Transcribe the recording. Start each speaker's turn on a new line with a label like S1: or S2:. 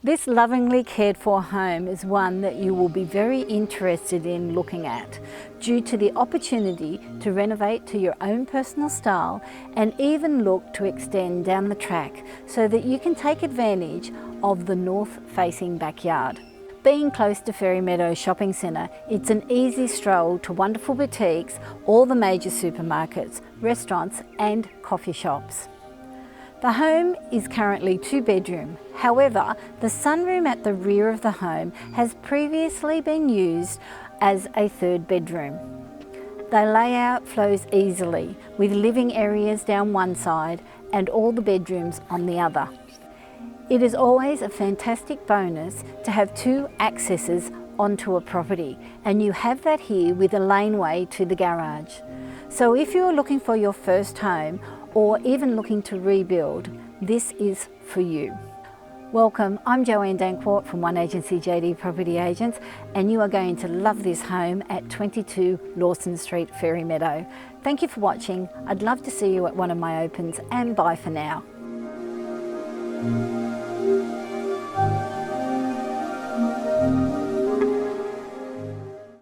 S1: This lovingly cared for home is one that you will be very interested in looking at due to the opportunity to renovate to your own personal style and even look to extend down the track so that you can take advantage of the north-facing backyard. Being close to Fairy Meadow Shopping Centre, it's an easy stroll to wonderful boutiques, all the major supermarkets, restaurants and coffee shops. The home is currently 2-bedroom. However, the sunroom at the rear of the home has previously been used as a 3rd bedroom. The layout flows easily with living areas down one side and all the bedrooms on the other. It is always a fantastic bonus to have 2 accesses onto a property, and you have that here with a laneway to the garage. So if you're looking for your first home or even looking to rebuild, this is for you. Welcome, I'm Joanne Danckwardt from One Agency JD Property Agents, and you are going to love this home at 22 Lawson Street, Fairy Meadow. Thank you for watching. I'd love to see you at one of my opens, and bye for now.